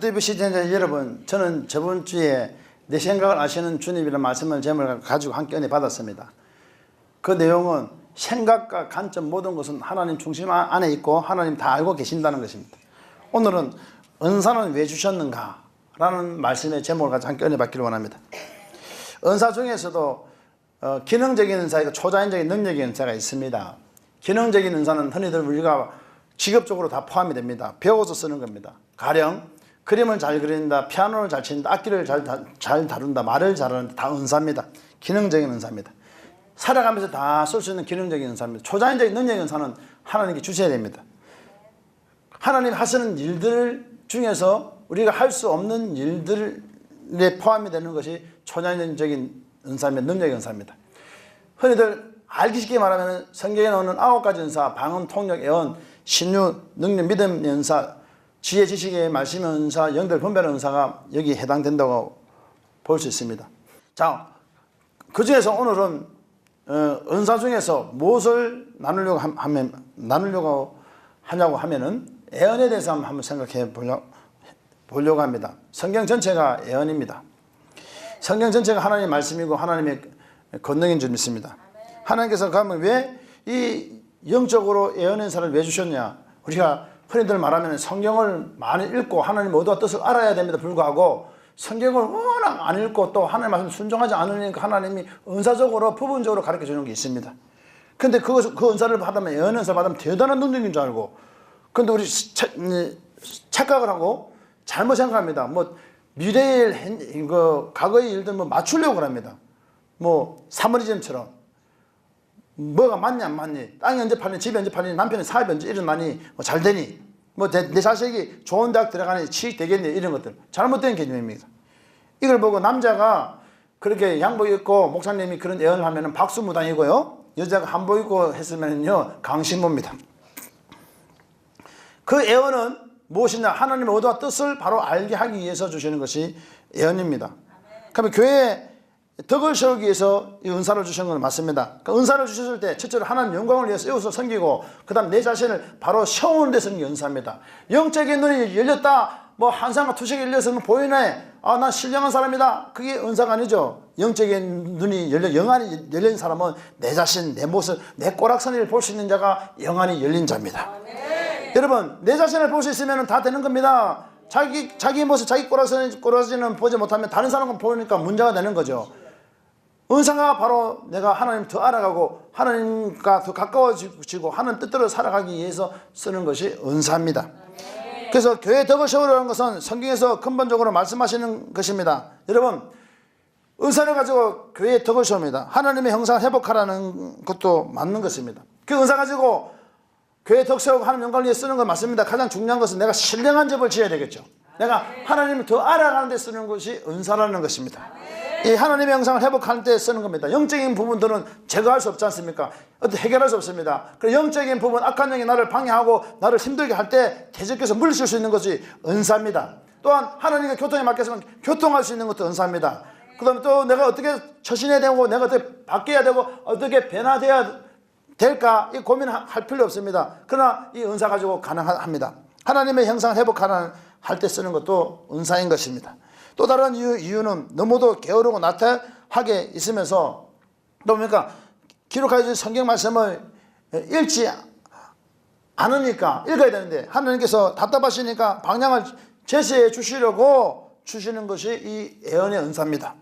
TV 시청자 여러분, 저는 저번 주에 내 생각을 아시는 주님이라는 말씀을 제목을 가지고 함께 은혜 받았습니다. 그 내용은 생각과 관점 모든 것은 하나님 중심 안에 있고 하나님 다 알고 계신다는 것입니다. 오늘은 은사는 왜 주셨는가 라는 말씀의 제목을 가지고 함께 은혜 받기를 원합니다. 은사 중에서도 기능적인 은사 있고 초자연적인 능력의 은사가 있습니다. 기능적인 은사는 흔히들 우리가 직업적으로 다 포함이 됩니다. 배워서 쓰는 겁니다. 가령 그림을 잘 그린다, 피아노를 잘 친다, 악기를 잘 다룬다, 말을 잘하는다, 다 은사입니다. 기능적인 은사입니다. 살아가면서 다 쓸 수 있는 기능적인 은사입니다. 초자연적인 능력의 은사는 하나님께 주셔야 됩니다. 하나님 하시는 일들 중에서 우리가 할 수 없는 일들에 포함이 되는 것이 초자연적인 은사입니다. 능력의 은사입니다. 흔히들 알기 쉽게 말하면 성경에 나오는 9가지 은사, 방언, 통역, 예언, 신유, 능력, 믿음, 은사, 지혜, 지식의 말씀의 은사, 영들 분별의 은사가 여기에 해당된다고 볼 수 있습니다. 자, 그 중에서 오늘은 은사 중에서 무엇을 나누려고 하냐고 하면은 예언에 대해서 한번 생각해 보려고 합니다. 성경 전체가 예언입니다. 성경 전체가 하나님의 말씀이고 하나님의 권능인 줄 믿습니다. 하나님께서 그러면 왜 이 영적으로 예언 은사를 왜 주셨냐? 우리가 흔히들 말하면 성경을 많이 읽고 하나님 의도와 뜻을 알아야 됩니다. 불구하고 성경을 워낙 안 읽고 또 하나님 말씀 순종하지 않으니까 하나님이 은사적으로 부분적으로 가르쳐 주는 게 있습니다. 근데 그 은사를 받으면 예언 은사를 받으면 대단한 능력인 줄 알고, 근데 우리 착각을 하고 잘못 생각합니다. 뭐 미래의 과거의 일들 뭐 맞추려고 합니다. 뭐 사머리즘처럼 뭐가 맞냐 안 맞니, 땅이 언제 팔리니, 집이 언제 팔리니, 남편이 사업이 언제 일어나니, 뭐 잘 되니, 뭐 내 자식이 좋은 대학 들어가니 취직 되겠니, 이런 것들 잘못된 개념입니다. 이걸 보고 남자가 그렇게 양복 입고 목사님이 그런 예언을 하면은 박수무당이고요, 여자가 한복 입고 했으면요 강신모입니다. 그 예언은 무엇이냐? 하나님의 의도와 뜻을 바로 알게 하기 위해서 주시는 것이 예언입니다. 그러면 교회에 덕을 세우기 위해서 이 은사를 주신 건 맞습니다. 그 은사를 주셨을 때 첫째로 하나님 영광을 위해서 세워서 섬기고, 그 다음 내 자신을 바로 세우는 데 쓰는 게 은사입니다. 영적인 눈이 열렸다, 뭐 한상과 투식이 열렸으면 보이네, 아, 난 신령한 사람이다, 그게 은사가 아니죠. 영적인 눈이 영안이 열린 사람은 내 자신, 내 모습, 내 꼬락서니를 볼 수 있는 자가 영안이 열린 자입니다. 여러분, 내 자신을 볼 수 있으면 다 되는 겁니다. 자기 모습, 자기 꼬라지는 보지 못하면 다른 사람은 보니까 문제가 되는 거죠. 은사가 바로 내가 하나님 더 알아가고 하나님과 더 가까워지고 하나님 뜻대로 살아가기 위해서 쓰는 것이 은사입니다. 그래서 교회 덕을 세우려는 것은 성경에서 근본적으로 말씀하시는 것입니다. 여러분, 은사를 가지고 교회의 덕을 세웁니다. 하나님의 형상을 회복하라는 것도 맞는 것입니다. 그 은사 가지고 교회 덕 세우고 하나님 영광을 위해 쓰는 건 맞습니다. 가장 중요한 것은 내가 신령한 집을 지어야 되겠죠. 내가 하나님을 더 알아가는 데 쓰는 것이 은사라는 것입니다. 이 하나님의 형상을 회복하는 데 쓰는 겁니다. 영적인 부분들은 제거할 수 없지 않습니까? 어떻게 해결할 수 없습니다. 그 영적인 부분, 악한 영이 나를 방해하고 나를 힘들게 할 때 대적해서 물리칠 수 있는 것이 은사입니다. 또한 하나님의 교통에 맡겼으면 교통할 수 있는 것도 은사입니다. 그 다음에 또 내가 어떻게 처신해야 되고 내가 어떻게 바뀌어야 되고 어떻게 변화돼야 될까, 이 고민할 필요 없습니다. 그러나 이 은사 가지고 가능합니다. 하나님의 형상을 회복하는 할 때 쓰는 것도 은사인 것입니다. 또 다른 이유는 너무도 게으르고 나태하게 있으면서 또 뭡니까? 기록하신 성경 말씀을 읽지 않으니까, 읽어야 되는데 하나님께서 답답하시니까 방향을 제시해 주시려고 주시는 것이 이 예언의 은사입니다.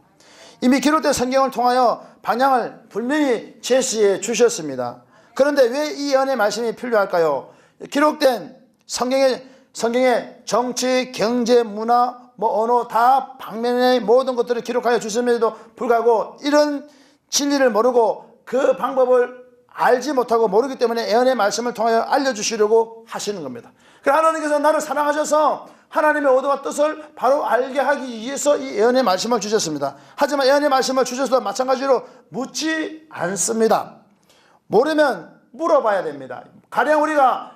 이미 기록된 성경을 통하여 방향을 분명히 제시해 주셨습니다. 그런데 왜 이 예언의 말씀이 필요할까요? 기록된 성경의 정치, 경제, 문화, 뭐 언어 다 방면의 모든 것들을 기록하여 주심에도 불구하고 이런 진리를 모르고 그 방법을 알지 못하고 모르기 때문에 예언의 말씀을 통하여 알려주시려고 하시는 겁니다. 그래서 하나님께서 나를 사랑하셔서 하나님의 의도와 뜻을 바로 알게 하기 위해서 이 예언의 말씀을 주셨습니다. 하지만 예언의 말씀을 주셔서도 마찬가지로 묻지 않습니다. 모르면 물어봐야 됩니다. 가령 우리가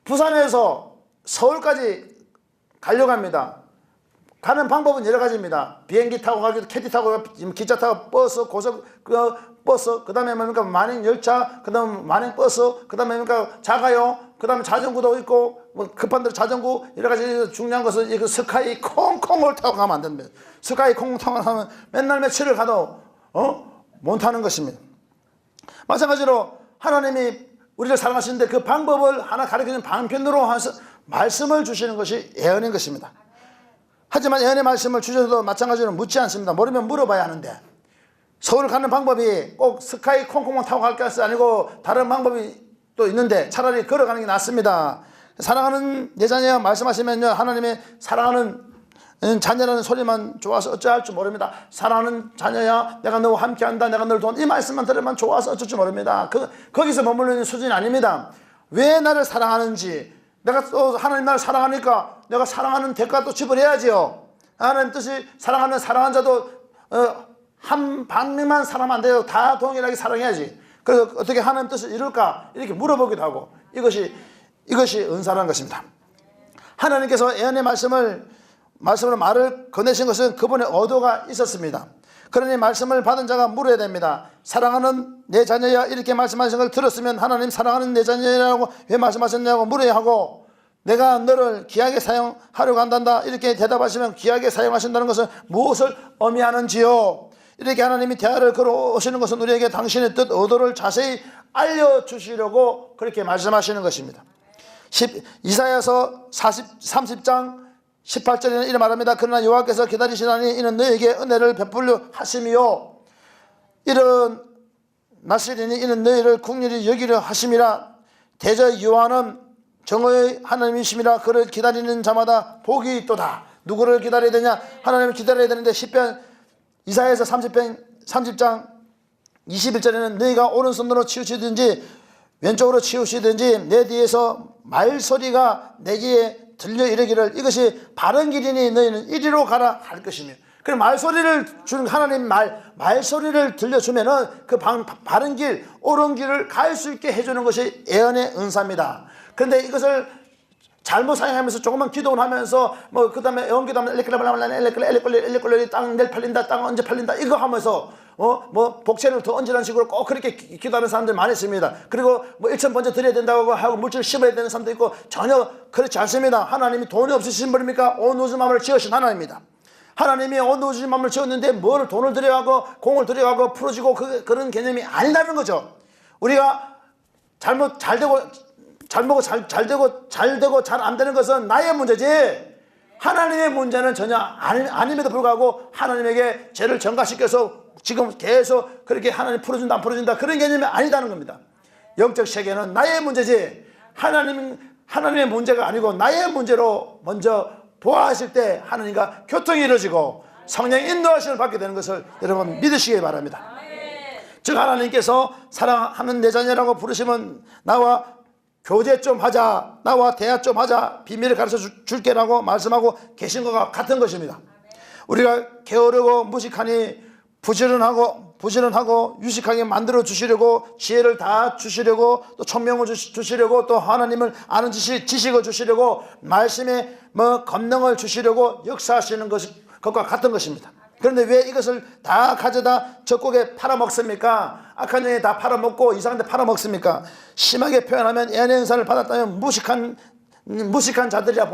부산에서 서울까지 가려고 합니다. 가는 방법은 여러 가지입니다. 비행기 타고 가기도, 캐디 타고, 기차 타고, 버스, 버스, 그 다음에 뭡니까? 만행 열차, 그 다음에 만행 버스, 그 다음에 뭡니까? 자가용, 그 다음에 자전거도 있고, 뭐 급한 대로 자전거, 여러 가지 중요한 것은 이 스카이 콩콩을 타고 가면 안 됩니다. 스카이 콩콩 타고 가면 맨날 며칠을 가도, 못 타는 것입니다. 마찬가지로 하나님이 우리를 사랑하시는데 그 방법을 하나 가르치는 방편으로 말씀을 주시는 것이 예언인 것입니다. 하지만 예언의 말씀을 주셔도 마찬가지로 묻지 않습니다. 모르면 물어봐야 하는데, 서울 가는 방법이 꼭 스카이 콩콩만 타고 갈 것이 아니고 다른 방법이 또 있는데 차라리 걸어가는 게 낫습니다. 사랑하는 내 자녀 말씀하시면요, 하나님의 사랑하는 자녀라는 소리만 좋아서 어찌할 줄 모릅니다. 사랑하는 자녀야, 내가 너와 함께한다, 내가 널 도와, 이 말씀만 들으면 좋아서 어쩔 줄 모릅니다. 거기서 머무르는 수준이 아닙니다. 왜 나를 사랑하는지, 내가 또 하나님 나를 사랑하니까 내가 사랑하는 대가 또 지불해야지요. 하나님 뜻이 사랑하는 사랑한 자도 한 방면만 사랑하면 안 돼요. 다 동일하게 사랑해야지. 그래서 어떻게 하나님 뜻을 이룰까 이렇게 물어보기도 하고, 이것이 은사라는 것입니다. 하나님께서 예언의 말씀으로 말을 건네신 것은 그분의 의도가 있었습니다. 그러니 말씀을 받은 자가 물어야 됩니다. 사랑하는 내 자녀야, 이렇게 말씀하신 걸 들었으면 하나님 사랑하는 내 자녀라고 왜 말씀하셨냐고 물어야 하고, 내가 너를 귀하게 사용하려고 한단다 이렇게 대답하시면 귀하게 사용하신다는 것은 무엇을 의미하는지요? 이렇게 하나님이 대화를 걸어오시는 것은 우리에게 당신의 뜻, 의도를 자세히 알려주시려고 그렇게 말씀하시는 것입니다. 이사야서 30장 18절에는 이렇게 말합니다. 그러나 여호와께서 기다리시나니 이는 너에게 은혜를 베풀려 하심이요, 이런 나시리니 이는 너희를 긍휼히 여기려 하심이라. 대저 여호와는 정의의 하나님이심이라. 그를 기다리는 자마다 복이 있도다. 누구를 기다려야 되냐? 하나님을 기다려야 되는데, 이사야서 30장 21절에는 너희가 오른손으로 치우치든지 왼쪽으로 치우치든지 내 뒤에서 말소리가 내게 들려 이르기를 이것이 바른 길이니 너희는 이리로 가라 할 것이며. 그럼 말소리를 주는 하나님 말소리를 들려주면은 그 바른 길, 옳은 길을 갈 수 있게 해주는 것이 예언의 은사입니다. 그런데 이것을 잘못 사용하면서 조금만 기도를 하면서 그 다음에 연기도 하면 엘리꼴리 땅 내일 팔린다, 땅 언제 팔린다 이거 하면서 복채를 더 얹으라는 식으로 꼭 그렇게 기도하는 사람들 많이 있습니다. 그리고 1천 번째 드려야 된다고 하고 물질 씹어야 되는 사람도 있고, 전혀 그렇지 않습니다. 하나님이 돈이 없으신 분입니까? 온 우주 만물을 지으신 하나님입니다. 하나님이 온 우주 만물을 지었는데 뭘 돈을 들여가고 공을 들여가고 풀어지고 그런 개념이 아니라는 거죠. 우리가 잘 되고 잘 안 되는 것은 나의 문제지, 하나님의 문제는 전혀 아님에도 불구하고 하나님에게 죄를 전가시켜서 지금 계속 그렇게 하나님 풀어준다 안 풀어준다 그런 개념이 아니다는 겁니다. 영적 세계는 나의 문제지 하나님의 문제가 아니고 나의 문제로 먼저 보아하실 때 하나님과 교통이 이루어지고 성령의 인도하심을 받게 되는 것을 여러분 믿으시기 바랍니다. 즉 하나님께서 사랑하는 내 자녀라고 부르시면 나와 교제 좀 하자, 나와 대화 좀 하자, 비밀을 가르쳐 줄게라고 말씀하고 계신 것과 같은 것입니다. 우리가 게으르고 무식하니 부지런하고 유식하게 만들어 주시려고, 지혜를 다 주시려고, 또 총명을 주시려고, 또 하나님을 아는 지식을 주시려고, 말씀의 권능을 주시려고 역사하시는 것과 같은 것입니다. 그런데 왜 이것을 다 가져다 적국에 팔아먹습니까? 악한 영에 다 팔아먹고 이상한 데 팔아먹습니까? 심하게 표현하면 예언의 은사를 받았다면 무식한 자들이라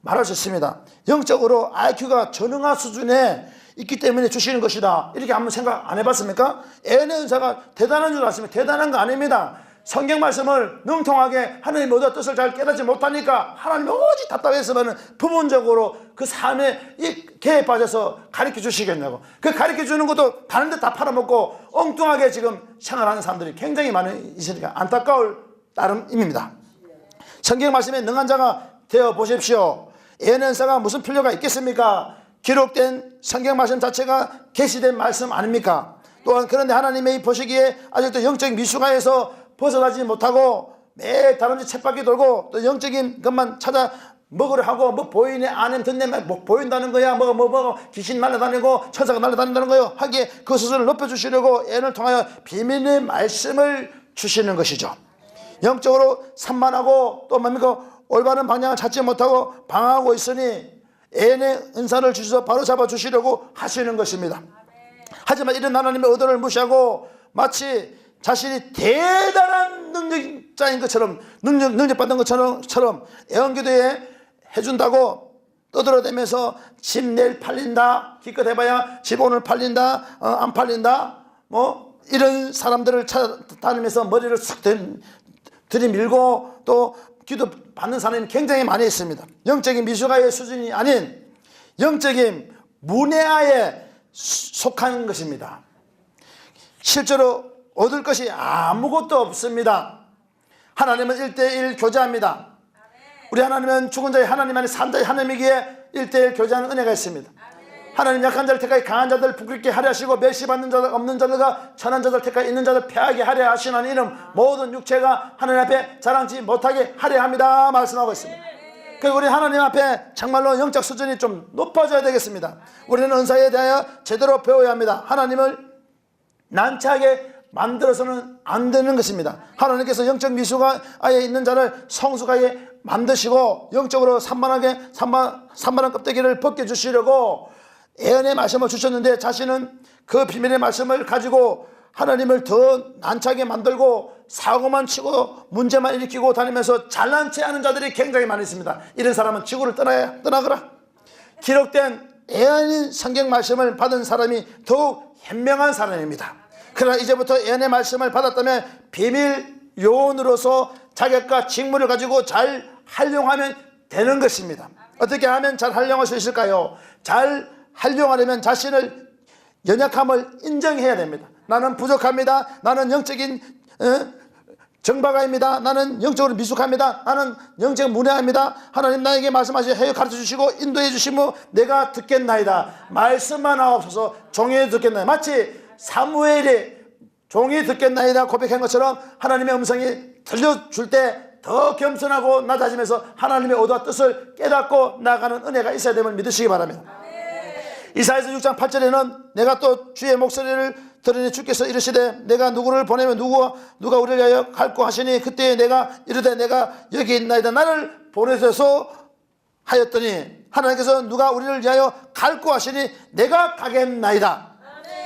말할 수 있습니다. 영적으로 IQ가 전응화 수준에 있기 때문에 주시는 것이다, 이렇게 한번 생각 안 해봤습니까? 예언의 은사가 대단한 줄 아십니까? 대단한 거 아닙니다. 성경 말씀을 능통하게 하나님의 의도와 뜻을 잘 깨닫지 못하니까 하나님이 오직 답답했으면 부분적으로 그 삶에 이 개에 빠져서 가르쳐 주시겠냐고. 그 가르쳐 주는 것도 다른 데 다 팔아먹고 엉뚱하게 지금 생활하는 사람들이 굉장히 많이 있으니까 안타까울 따름입니다. 성경 말씀에 능한 자가 되어 보십시오. 예언의 은사가 무슨 필요가 있겠습니까? 기록된 성경 말씀 자체가 계시된 말씀 아닙니까? 또한 그런데 하나님의 보시기에 아직도 영적 미숙아에서 벗어나지 못하고 매일 다른 집 쳇바퀴 돌고 또 영적인 것만 찾아 먹으려 하고, 보이네 아님 듣네 보인다는 거야, 귀신 날아다니고 천사가 날아다닌다는 거요 하기에 그 수준을 높여주시려고 예언을 통하여 비밀의 말씀을 주시는 것이죠. 영적으로 산만하고 또 올바른 방향을 찾지 못하고 방황하고 있으니 예언의 은사를 주셔서 바로 잡아주시려고 하시는 것입니다. 하지만 이런 하나님의 의도를 무시하고 마치 자신이 대단한 능력자인 것처럼 능력받은 것처럼 애원기도에 해준다고 떠들어대면서 집 내일 팔린다, 기껏 해봐야 집 오늘 팔린다, 안 팔린다, 뭐 이런 사람들을 찾아다니면서 머리를 싹 들이밀고 또 기도 받는 사람이 굉장히 많이 있습니다. 영적인 미숙아의 수준이 아닌 영적인 문외아에 속하는 것입니다. 실제로 얻을 것이 아무것도 없습니다. 하나님은 1:1 교제합니다. 우리 하나님은 죽은 자의 하나님 안에 산 자의 하나님이기에 1:1 교제하는 은혜가 있습니다. 하나님 약한 자를 택하여 강한 자들 부끄럽게 하려 하시고 멸시받는 자들 없는 자들과 천한 자들 택하여 있는 자들 패하게 하려 하시는 이는 모든 육체가 하나님 앞에 자랑치 못하게 하려 합니다 말씀하고 있습니다. 그리고 우리 하나님 앞에 정말로 영적 수준이 좀 높아져야 되겠습니다. 우리는 은사에 대하여 제대로 배워야 합니다. 하나님을 난처하게 만들어서는 안 되는 것입니다. 하나님께서 영적 미숙아에 있는 자를 성숙하게 만드시고 영적으로 산만한 껍데기를 벗겨주시려고 예언의 말씀을 주셨는데, 자신은 그 비밀의 말씀을 가지고 하나님을 더 난처하게 만들고 사고만 치고 문제만 일으키고 다니면서 잘난 체 하는 자들이 굉장히 많이 있습니다. 이런 사람은 지구를 떠나거라. 기록된 예언인 성경 말씀을 받은 사람이 더욱 현명한 사람입니다. 그러나 이제부터 예언의 말씀을 받았다면 비밀 요원으로서 자격과 직무를 가지고 잘 활용하면 되는 것입니다. 어떻게 하면 잘 활용할 수 있을까요? 잘 활용하려면 자신을 연약함을 인정해야 됩니다. 나는 부족합니다. 나는 영적인 정박아입니다. 나는 영적으로 미숙합니다. 나는 영적 문외합니다. 하나님 나에게 말씀하시고 가르쳐 주시고 인도해 주시면 내가 듣겠나이다. 말씀만 하옵소서. 종이 듣겠나이다. 마치 사무엘이 종이 듣겠나이다 고백한 것처럼 하나님의 음성이 들려줄 때 더 겸손하고 낮아지면서 하나님의 의도와 뜻을 깨닫고 나가는 은혜가 있어야 됨을 믿으시기 바랍니다. 이사야서 6장 8절에는 내가 또 주의 목소리를 들으니 주께서 이르시되 내가 누구를 보내면 누가 우리를 위하여 갈고 하시니 그때 내가 이르되 내가 여기 있나이다. 나를 보내셔서 하였더니 하나님께서 누가 우리를 위하여 갈고 하시니 내가 가겠나이다.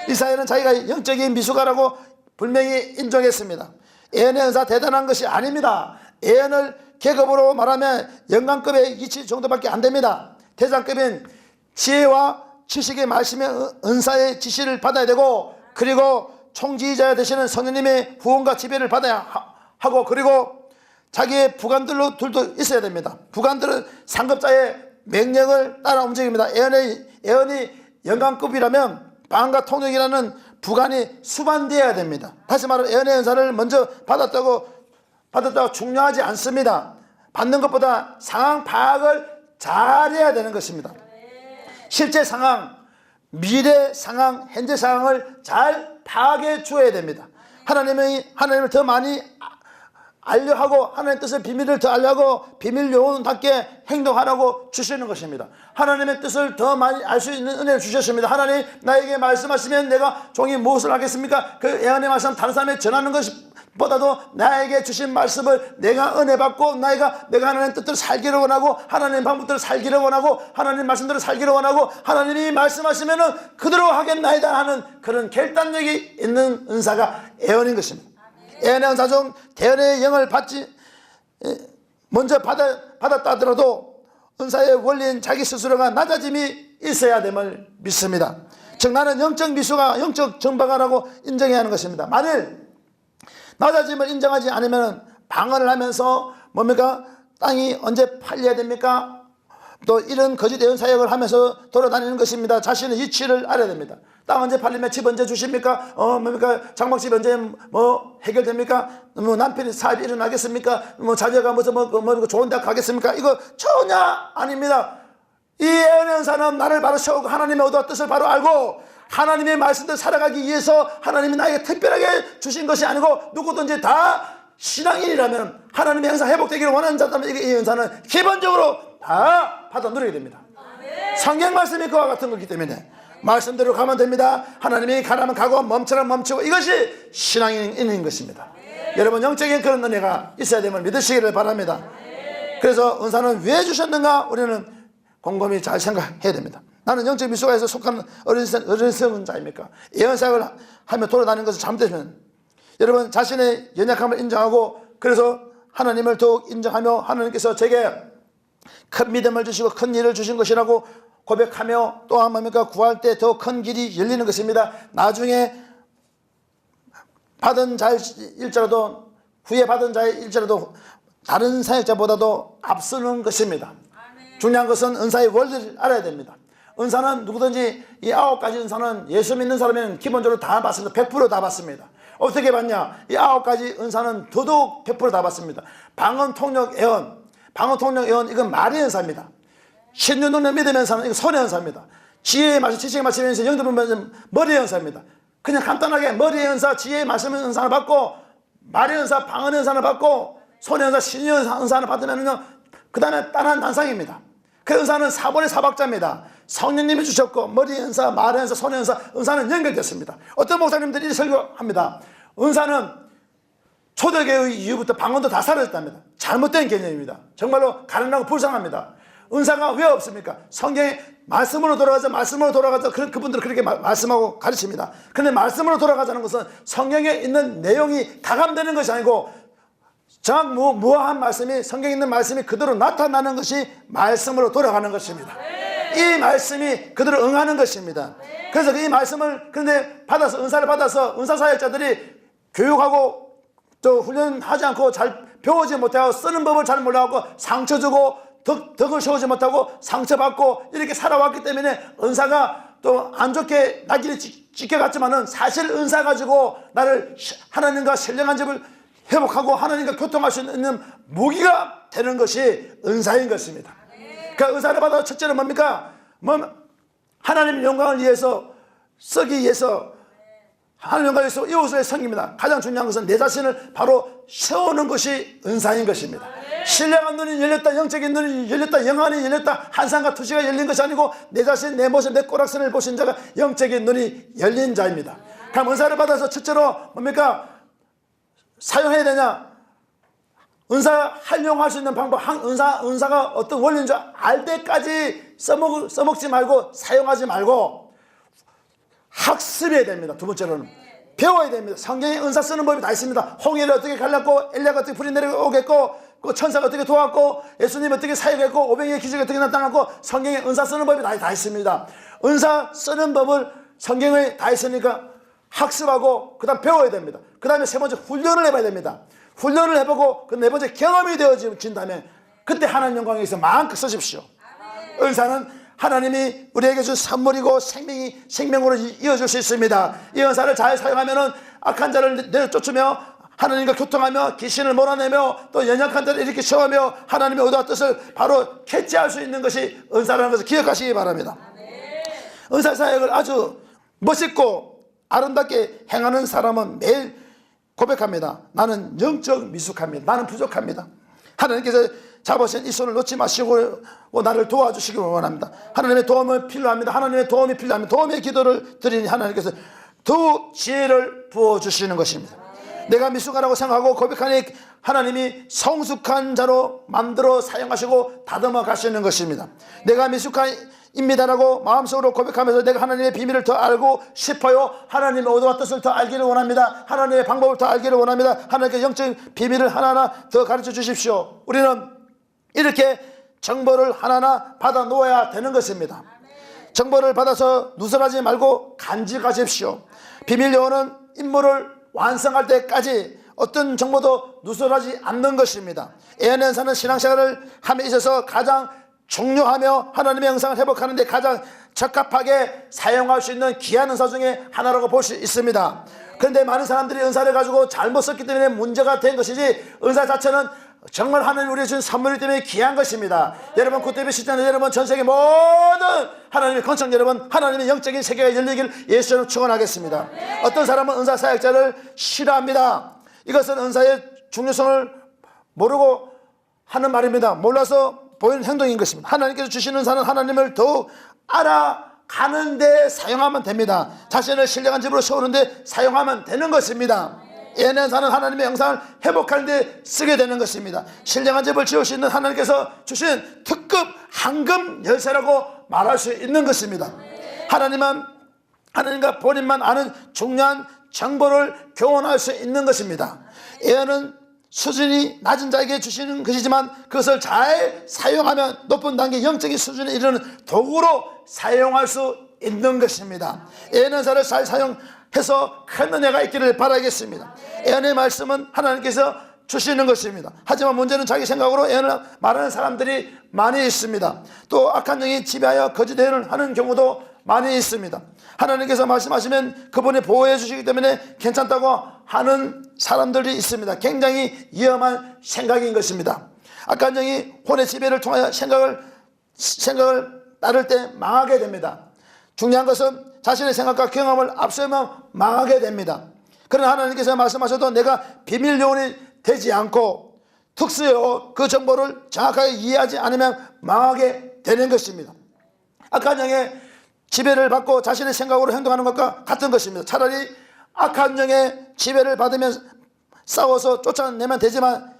이사야는 자기가 영적인 미숙아라고 분명히 인정했습니다. 예언의 은사 대단한 것이 아닙니다. 예언을 계급으로 말하면 영광급의 이치 정도밖에 안 됩니다. 대장급인 지혜와 지식의 말씀의 은사의 지시를 받아야 되고, 그리고 총지휘자 되시는 성령님의 후원과 지배를 받아야 하고, 그리고 자기의 부관들도 있어야 됩니다. 부관들은 상급자의 명령을 따라 움직입니다. 예언이 영광급이라면 방과 통역이라는 부관이 수반되어야 됩니다. 다시 말하면 예언의 은사를 먼저 받았다고 중요하지 않습니다. 받는 것보다 상황 파악을 잘해야 되는 것입니다. 실제 상황, 미래 상황, 현재 상황을 잘 파악해 주어야 됩니다. 하나님을 더 많이 알려하고 하나님의 뜻을 비밀을 더 알려하고 비밀 요원답게 행동하라고 주시는 것입니다. 하나님의 뜻을 더 많이 알 수 있는 은혜를 주셨습니다. 하나님 나에게 말씀하시면 내가 종이 무엇을 하겠습니까? 그 예언의 말씀 다른 사람에 전하는 것보다도 나에게 주신 말씀을 내가 은혜 받고 내가 하나님의 뜻대로 살기를 원하고 하나님의 방법대로 살기를 원하고 하나님 말씀대로 살기를 원하고 하나님이 말씀하시면은 그대로 하겠나이다 하는 그런 결단력이 있는 은사가 예언인 것입니다. 예언의 은사 중 대언의 영을 먼저 받았다 하더라도 은사의 원리인 자기 스스로가 낮아짐이 있어야 됨을 믿습니다. 즉 나는 영적 미숙아, 영적 정박아라고 인정해야 하는 것입니다. 만일 낮아짐을 인정하지 않으면 방언을 하면서 뭡니까? 땅이 언제 팔려야 됩니까? 또 이런 거짓 예언 사역을 하면서 돌아다니는 것입니다. 자신의 이치를 알아야 됩니다. 땅 언제 팔리면 집 언제 주십니까? 뭡니까? 장막집 언제 해결됩니까? 남편이 사업이 일어나겠습니까? 자녀가 무슨 좋은 데 가겠습니까? 이거 전혀 아닙니다. 이 예언의 은사는 나를 바로 세우고 하나님의 의도와 뜻을 바로 알고 하나님의 말씀대로 살아가기 위해서 하나님이 나에게 특별하게 주신 것이 아니고, 누구든지 다 신앙인이라면 하나님의 형상 회복되기를 원하는 자라면 이 은사는 기본적으로 다 받아 누리게 됩니다. 성경 말씀이 그와 같은 거기 때문에 말씀대로 가면 됩니다. 하나님이 가라면 가고 멈추라면 멈추고, 이것이 신앙인인 것입니다. 여러분 영적인 그런 은혜가 있어야 됨을 믿으시기를 바랍니다. 그래서 은사는 왜 주셨는가 우리는 곰곰이 잘 생각해야 됩니다. 나는 영적 미숙아에서 속한 어리석은 자입니까? 예언 사역을 하며 돌아다니는 것을 잘못되면 여러분 자신의 연약함을 인정하고 그래서 하나님을 더욱 인정하며 하나님께서 제게 큰 믿음을 주시고 큰 일을 주신 것이라고 고백하며 또한 뭡니까? 구할 때 더 큰 길이 열리는 것입니다. 나중에 받은 자일지라도 후에 받은 자일지라도 다른 사역자보다도 앞서는 것입니다. 중요한 것은 은사의 원리를 알아야 됩니다. 은사는 누구든지 이 9가지 은사는 예수 믿는 사람은 기본적으로 다 받습니다. 100% 다 받습니다. 어떻게 받냐? 이 9가지 은사는 더더욱 100%다 받습니다. 방언, 통역, 예언. 방언, 통역, 예언 이건 말의 은사입니다. 신유 능력 믿음의 은사는 이건 손의 은사입니다. 지혜의 말씀, 지식의 말씀에서 영접은 머리의 은사입니다. 그냥 간단하게 머리의 은사, 지혜의 말씀의 은사를 받고 말의 은사, 방언의 은사를 받고 손의 은사, 신유 은사를 받으면요 그 다음에 다른 단상입니다. 그 은사는 사본의 사박자입니다. 성령님이 주셨고 머리의 은사, 말의 은사, 손의 은사, 은사는 연결됐습니다. 어떤 목사님들이 이렇게 설교합니다. 은사는 초대교회 이후부터 방언도 다 사라졌답니다. 잘못된 개념입니다. 정말로 가난하고 불쌍합니다. 은사가 왜 없습니까? 성경에 말씀으로 돌아가자 그분들은 그렇게 말씀하고 가르칩니다. 그런데 말씀으로 돌아가자는 것은 성경에 있는 내용이 가감되는 것이 아니고 정확 무어한 말씀이 성경에 있는 말씀이 그대로 나타나는 것이 말씀으로 돌아가는 것입니다. 이 말씀이 그대로 응하는 것입니다. 그래서 이 말씀을 그런데 받아서 은사를 받아서 은사사역자들이 교육하고 또 훈련하지 않고 잘 배우지 못하고 쓰는 법을 잘 몰라갖고 상처 주고 덕을 세우지 못하고 상처받고 이렇게 살아왔기 때문에 은사가 또 안 좋게 날개를 찢겨갔지만은 사실 은사 가지고 나를 하나님과 신령한 집을 회복하고 하나님과 교통할 수 있는 무기가 되는 것이 은사인 것입니다. 그러니까 은사를 받아 첫째는 뭡니까? 하나님의 영광을 위해서 쓰기 위해서 하나님 영광을 위해서 이웃을 섬깁니다. 가장 중요한 것은 내 자신을 바로 세우는 것이 은사인 것입니다. 신령한 눈이 열렸다, 영적인 눈이 열렸다, 영안이 열렸다, 한상과 투시가 열린 것이 아니고 내 자신, 내 모습, 내 꼬락선을 보신 자가 영적인 눈이 열린 자입니다. 그럼 은사를 받아서 첫째로 뭡니까? 사용해야 되냐? 은사 활용할 수 있는 방법, 은사가 어떤 원리인 줄 알 때까지 써먹지 말고 사용하지 말고 학습해야 됩니다. 두 번째로는 배워야 됩니다. 성경에 은사 쓰는 법이 다 있습니다. 홍해를 어떻게 갈랐고 엘리야가 어떻게 불이 내려오겠고 그 천사가 어떻게 도왔고 예수님 어떻게 사역했고 오병이의 기적이 어떻게 나타났고 성경에 은사 쓰는 법이 다 있습니다. 은사 쓰는 법을 성경에 다 있으니까 학습하고 그 다음 배워야 됩니다. 그 다음에 세 번째 훈련을 해봐야 됩니다. 훈련을 해보고 그 네 번째 경험이 되어진 다음에 그때 하나님 영광에 의해서 마음껏 쓰십시오. 은사는 하나님이 우리에게 준 선물이고 생명으로 이어질 수 있습니다. 이 은사를 잘 사용하면 악한 자를 내쫓으며 하나님과 교통하며 귀신을 몰아내며 또 연약한 자를 이렇게 세우며 하나님의 의도와 뜻을 바로 캐치할 수 있는 것이 은사라는 것을 기억하시기 바랍니다. 은사 사역을 아주 멋있고 아름답게 행하는 사람은 매일 고백합니다. 나는 영적 미숙합니다. 나는 부족합니다. 하나님께서 잡으신 이 손을 놓지 마시고 나를 도와주시기 원합니다. 하나님의 도움이 필요합니다. 하나님의 도움이 필요합니다. 도움의 기도를 드리니 하나님께서 더 지혜를 부어주시는 것입니다. 내가 미숙하라고 생각하고 고백하니 하나님이 성숙한 자로 만들어 사용하시고 다듬어 가시는 것입니다. 내가 미숙합니다라고 마음속으로 고백하면서 내가 하나님의 비밀을 더 알고 싶어요. 하나님의 의도와 뜻을 더 알기를 원합니다. 하나님의 방법을 더 알기를 원합니다. 하나님께 영적인 비밀을 하나하나 더 가르쳐 주십시오. 우리는 이렇게 정보를 하나하나 받아 놓아야 되는 것입니다. 정보를 받아서 누설하지 말고 간직하십시오. 비밀 요원은 임무를 완성할 때까지 어떤 정보도 누설하지 않는 것입니다. 예언연사는 신앙생활을 함에 있어서 가장 중요하며 하나님의 영상을 회복하는 데 가장 적합하게 사용할 수 있는 귀한 은사 중에 하나라고 볼 수 있습니다. 그런데 많은 사람들이 은사를 가지고 잘못 썼기 때문에 문제가 된 것이지 은사 자체는 정말 하나님 우리에게 준 선물이기 때문에 귀한 것입니다. 여러분 구태비 시청자 여러분 전세계 모든 하나님의 건청 여러분 하나님의 영적인 세계가 열리길 예수님 축원하겠습니다. 어떤 사람은 은사 사역자를 싫어합니다. 이것은 은사의 중요성을 모르고 하는 말입니다. 몰라서 보이는 행동인 것입니다. 하나님께서 주시는 은사는 하나님을 더욱 알아가는 데 사용하면 됩니다. 자신을 신령한 집으로 세우는 데 사용하면 되는 것입니다. 예언연사는 하나님의 영상을 회복하는 데 쓰게 되는 것입니다. 신령한 집을 지을 수 있는 하나님께서 주신 특급 황금 열쇠라고 말할 수 있는 것입니다. 하나님과 본인만 아는 중요한 정보를 교환할 수 있는 것입니다. 예언은 수준이 낮은 자에게 주시는 것이지만 그것을 잘 사용하면 높은 단계 영적인 수준에 이르는 도구로 사용할 수 있는 것입니다. 예언사를 잘 사용해서 큰 은혜가 있기를 바라겠습니다. 예언의 말씀은 하나님께서 주시는 것입니다. 하지만 문제는 자기 생각으로 예언을 말하는 사람들이 많이 있습니다. 또 악한 영이 지배하여 거짓 예언을 하는 경우도 많이 있습니다. 하나님께서 말씀하시면 그분이 보호해 주시기 때문에 괜찮다고 하는 사람들이 있습니다. 굉장히 위험한 생각인 것입니다. 악한 영이 혼의 지배를 통하여 생각을 따를 때 망하게 됩니다. 중요한 것은 자신의 생각과 경험을 앞세우면 망하게 됩니다. 그러나 하나님께서 말씀하셔도 내가 비밀 요원이 되지 않고 특수요 그 정보를 정확하게 이해하지 않으면 망하게 되는 것입니다. 악한 영의 지배를 받고 자신의 생각으로 행동하는 것과 같은 것입니다. 차라리 악한 영의 지배를 받으면 싸워서 쫓아내면 되지만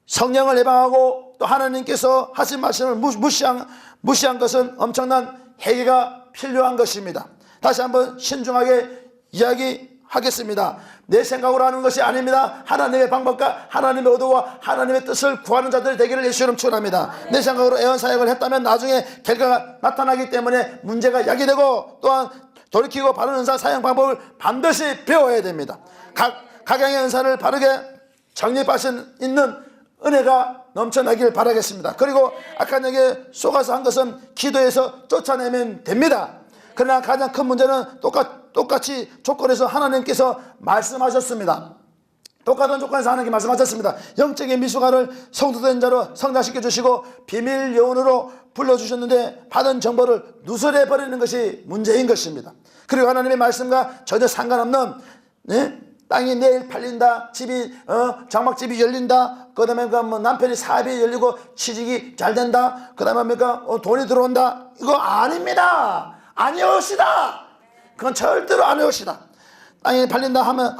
성령을 예방하고 또 하나님께서 하신 말씀을 무시한 것은 엄청난 해결가 필요한 것입니다. 다시 한번 신중하게 이야기하겠습니다. 내 생각으로 하는 것이 아닙니다. 하나님의 방법과 하나님의 의도와 하나님의 뜻을 구하는 자들이 되기를 예수 이름 축원합니다. 내 생각으로 예언 사역을 했다면 나중에 결과가 나타나기 때문에 문제가 야기되고 또한 돌이키고 바른 은사 사용 방법을 반드시 배워야 됩니다. 각양의 은사를 바르게 정립할 수 있는 은혜가 넘쳐나길 바라겠습니다. 그리고 악한 영에 속아서 한 것은 기도해서 쫓아내면 됩니다. 그러나 가장 큰 문제는 똑같이 조건에서 하나님께서 말씀하셨습니다. 똑같은 조건에서 하나님께 말씀하셨습니다. 영적인 미숙아를 성도된 자로 성장시켜 주시고 비밀 요원으로 불러주셨는데 받은 정보를 누설해 버리는 것이 문제인 것입니다. 그리고 하나님의 말씀과 전혀 상관없는 땅이 내일 팔린다, 집이 장막집이 열린다, 그 다음에 남편이 사업이 열리고 취직이 잘 된다, 그 다음에 돈이 들어온다, 이거 아닙니다. 아니옵시다. 그건 절대로 아니옵시다. 땅이 팔린다 하면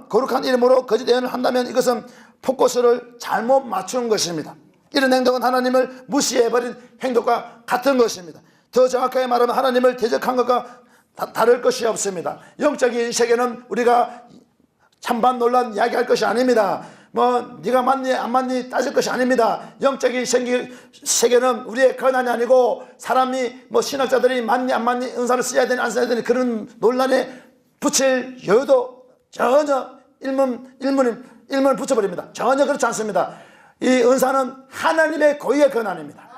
거룩한 이름으로 거짓 예언을 한다면 이것은 포커스를 잘못 맞춘 것입니다. 이런 행동은 하나님을 무시해버린 행동과 같은 것입니다. 더 정확하게 말하면 하나님을 대적한 것과 다를 것이 없습니다. 영적인 세계는 우리가 찬반 논란 이야기할 것이 아닙니다. 네가 맞니 안 맞니 따질 것이 아닙니다. 영적인 세계는 우리의 권한이 아니고 사람이 신학자들이 맞니 안 맞니 은사를 써야 되니 안 써야 되니 그런 논란에 붙일 여유도 전혀 일문을 붙여버립니다. 전혀 그렇지 않습니다. 이 은사는 하나님의 고유의 권한입니다.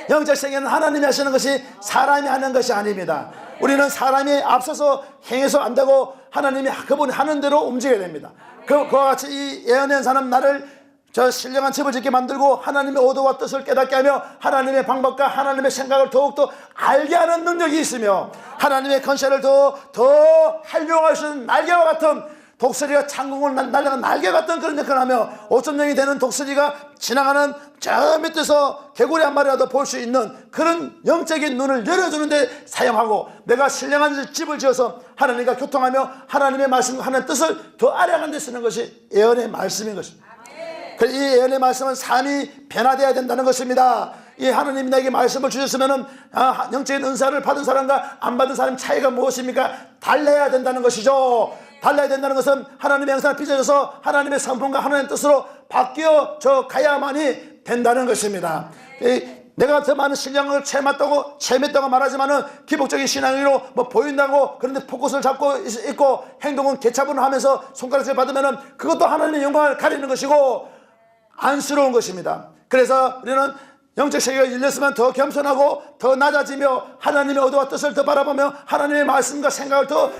영적 세계는 하나님이 하시는 것이 사람이 하는 것이 아닙니다. 우리는 사람이 앞서서 행해서 안 되고 하나님이 그분이 하는 대로 움직여야 됩니다. 그와 같이 이 예언한 사람 나를 신령한 집을 짓게 만들고 하나님의 의도와 뜻을 깨닫게 하며 하나님의 방법과 하나님의 생각을 더욱더 알게 하는 능력이 있으며 하나님의 권세를 더 활용할 수 있는 날개와 같은 독수리가 창공을 날아가는 날개 같은 그런 역할을 하며 5.0이 되는 독수리가 지나가는 저 밑에서 개구리 한 마리라도 볼 수 있는 그런 영적인 눈을 열어주는 데 사용하고 내가 신령한 집을 지어서 하나님과 교통하며 하나님의 말씀과 하나님의 뜻을 더 알아가는 데 쓰는 것이 예언의 말씀인 것입니다. 그래서 이 예언의 말씀은 삶이 변화되어야 된다는 것입니다. 이 하나님이 나에게 말씀을 주셨으면 영적인 은사를 받은 사람과 안 받은 사람 차이가 무엇입니까? 달라야 된다는 것이죠. 달라야 된다는 것은 하나님의 형상을 빚어져서 하나님의 성품과 하나님의 뜻으로 바뀌어져 가야만이 된다는 것입니다. 내가 더 많은 신앙을 체험했다고 말하지만은 기복적인 신앙으로 보인다고 그런데 포커스를 잡고 있고 행동은 개차분을 하면서 손가락질 받으면은 그것도 하나님의 영광을 가리는 것이고 안쓰러운 것입니다. 그래서 우리는 영적 세계가 열렸으면 더 겸손하고 더 낮아지며 하나님의 의도와 뜻을 더 바라보며 하나님의 말씀과 생각을 더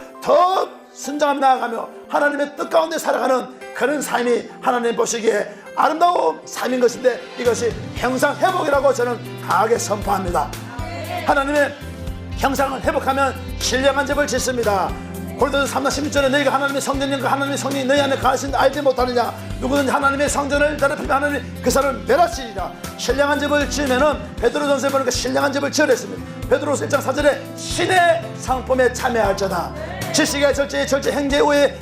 순종하며 나아가며 하나님의 뜻 가운데 살아가는 그런 삶이 하나님 보시기에 아름다운 삶인 것인데 이것이 형상 회복이라고 저는 강하게 선포합니다. 하나님의 형상을 회복하면 신령한 집을 짓습니다. 고린도서 3장 16절에 너희가 하나님의 성전인가 하나님의 성령이 너희 안에 가하신다 알지 못하느냐 누구든지 하나님의 성전을 더럽히면 하나님 그 사람을 멸하시리라. 신령한 집을 지으면은 베드로전서에 보니까 신령한 집을 지으랬습니다. 베드로서 1장 4절에 신의 상품에 참여할지어다. 지식의 절제 행제 후에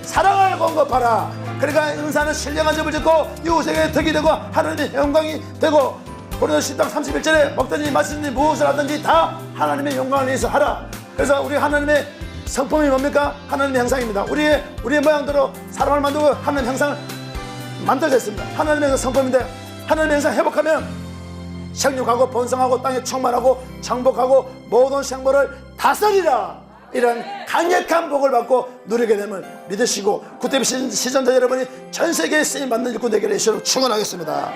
사랑을 공급하라. 그러니까 은사는 신령한 집을 짓고 이웃에게 덕이 되고 하나님의 영광이 되고 고린도서 10장 31절에 먹든지 마시든지 무엇을 하든지 다 하나님의 영광을 위해서 하라. 그래서 우리 하나님의 성품이 뭡니까? 하나님의 형상입니다. 우리의 모양대로 사람을 만들고 하나님의 형상을 만들어졌습니다. 하나님의 형상 성품인데 하나님의 형상 회복하면 생육하고 번성하고 땅에 충만하고 정복하고 모든 생물을 다스리라, 이런 강력한 복을 받고 누리게 됨을 믿으시고 구태비 시전자 여러분이 전 세계에 쓰임받는 일꾼 되기를 예수로 축원하겠습니다.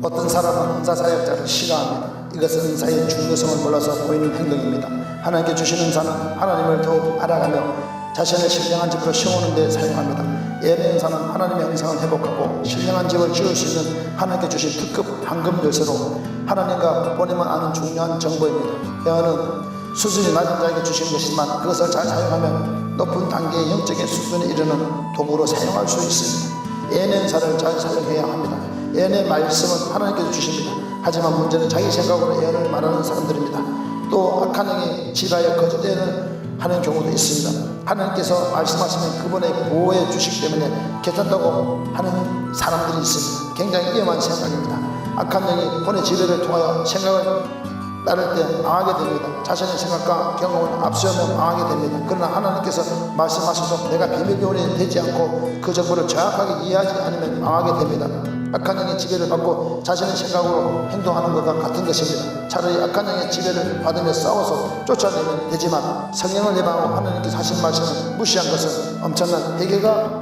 어떤 사람은 은사 사역자를 싫어합니다. 이것은 은사의 중요성을 몰라서 보이는 행동입니다. 하나님께 주신 은사는 하나님을 더욱 알아가며 자신의 신령한 집으로 세우는 데 사용합니다. 예언의 은사는 하나님의 형상을 회복하고 신령한 집을 지을 수 있는 하나님께 주신 특급 황금 열쇠로 하나님과 본인만 아는 중요한 정보입니다. 예언은 수준이 낮은 자에게 주신 것이지만 그것을 잘 사용하면 높은 단계의 영적인 수준에 이르는 도구로 사용할 수 있습니다. 예언의 은사를 잘 사용해야 합니다. 예언의 말씀은 하나님께서 주십니다. 하지만 문제는 자기 생각으로 예언을 말하는 사람들입니다. 또 악한 영이 지배하여 거짓 예언을 하는 경우도 있습니다. 하나님께서 말씀하시면 그분의 보호해 주시기 때문에 괜찮다고 하는 사람들이 있습니다. 굉장히 위험한 생각입니다. 악한 영이 본의 지배를 통하여 생각을 따를 때 망하게 됩니다. 자신의 생각과 경험을 앞세우며 망하게 됩니다. 그러나 하나님께서 말씀하셔도 내가 비밀 요원이 되지 않고 그 정보를 정확하게 이해하지 않으면 망하게 됩니다. 악한 영의 지배를 받고 자신의 생각으로 행동하는 것과 같은 것입니다. 차라리 악한 영의 지배를 받으며 싸워서 쫓아내면 되지만 성령을 예방하고 하나님께서 하신 말씀을 무시한 것은 엄청난 회개가